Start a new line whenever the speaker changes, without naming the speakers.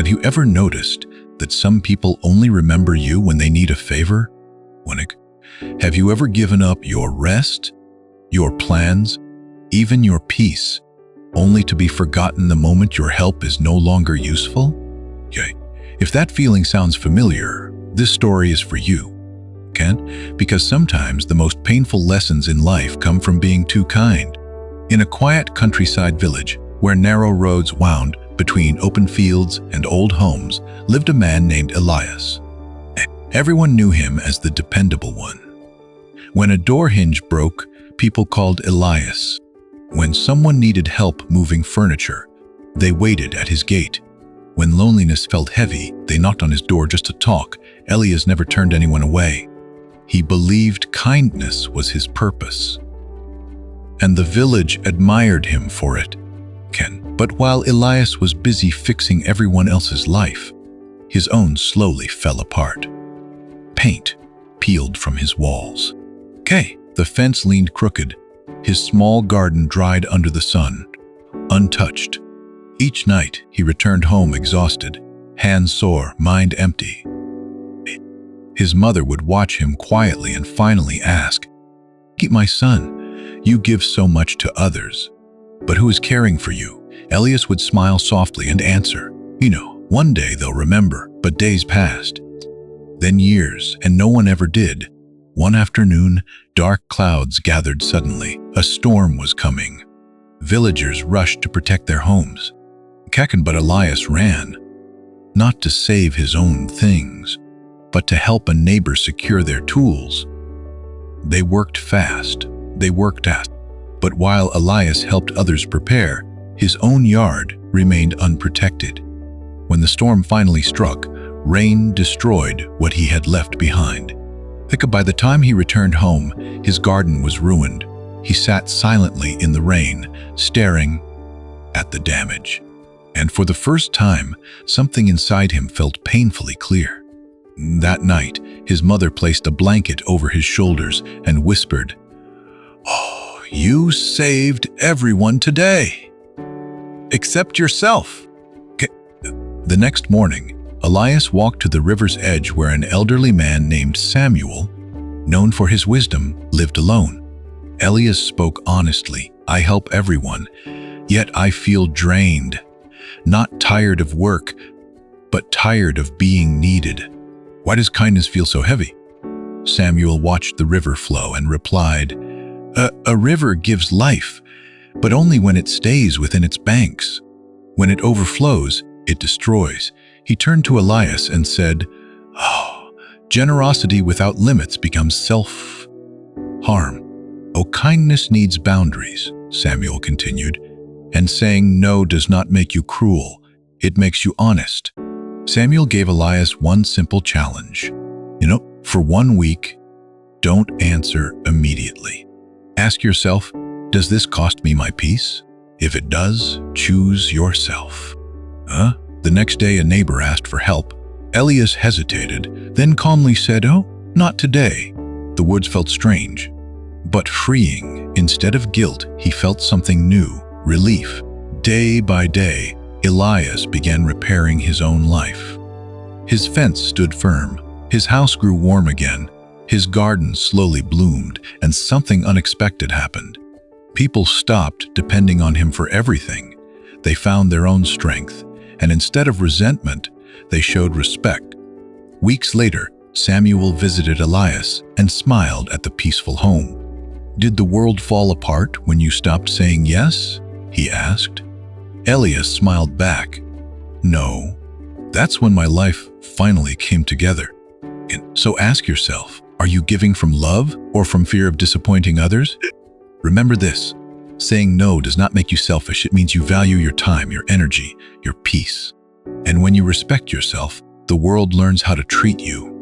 Have you ever noticed that some people only remember you when they need a favor? Have you ever given up your rest, your plans, even your peace, only to be forgotten the moment your help is no longer useful? Okay. If that feeling sounds familiar, this story is for you. Because sometimes the most painful lessons in life come from being too kind. In a quiet countryside village where narrow roads wound between open fields and old homes lived a man named Elias. Everyone knew him as the dependable one. When a door hinge broke, people called Elias. When someone needed help moving furniture, they waited at his gate. When loneliness felt heavy, they knocked on his door just to talk. Elias never turned anyone away. He believed kindness was his purpose, and the village admired him for it. But while Elias was busy fixing everyone else's life, his own slowly fell apart. Paint peeled from his walls. The fence leaned crooked. His small garden dried under the sun, untouched. Each night he returned home exhausted, hands sore, mind empty. His mother would watch him quietly and finally ask, "My son, you give so much to others, but who is caring for you?" Elias would smile softly and answer, "One day they'll remember." But days passed, then years, and no one ever did. One afternoon, dark clouds gathered suddenly. A storm was coming. Villagers rushed to protect their homes. But Elias ran, not to save his own things, but to help a neighbor secure their tools. They worked fast, but while Elias helped others prepare, his own yard remained unprotected. When the storm finally struck, rain destroyed what he had left behind. By the time he returned home, his garden was ruined. He sat silently in the rain, staring at the damage. And for the first time, something inside him felt painfully clear. That night, his mother placed a blanket over his shoulders and whispered, "Oh, you saved everyone today, except yourself." The next morning, Elias walked to the river's edge where an elderly man named Samuel, known for his wisdom, lived alone. Elias spoke honestly, "I help everyone, yet I feel drained. Not tired of work, but tired of being needed. Why does kindness feel so heavy?" Samuel watched the river flow and replied, A river gives life, but only when it stays within its banks. When it overflows, it destroys." He turned to Elias and said, "Generosity without limits becomes self-harm. Kindness needs boundaries," Samuel continued. "And saying no does not make you cruel, it makes you honest." Samuel gave Elias one simple challenge. For 1 week, don't answer immediately. Ask yourself, does this cost me my peace? If it does, choose yourself. The next day, a neighbor asked for help. Elias hesitated, then calmly said, "Not today." The words felt strange, but freeing. Instead of guilt, he felt something new, relief. Day by day, Elias began repairing his own life. His fence stood firm. His house grew warm again. His garden slowly bloomed, and something unexpected happened. People stopped depending on him for everything. They found their own strength, and instead of resentment, they showed respect. Weeks later, Samuel visited Elias and smiled at the peaceful home. "Did the world fall apart when you stopped saying yes?" he asked. Elias smiled back. "No, that's when my life finally came together." So ask yourself, are you giving from love or from fear of disappointing others? Remember this, saying no does not make you selfish. It means you value your time, your energy, your peace. And when you respect yourself, the world learns how to treat you.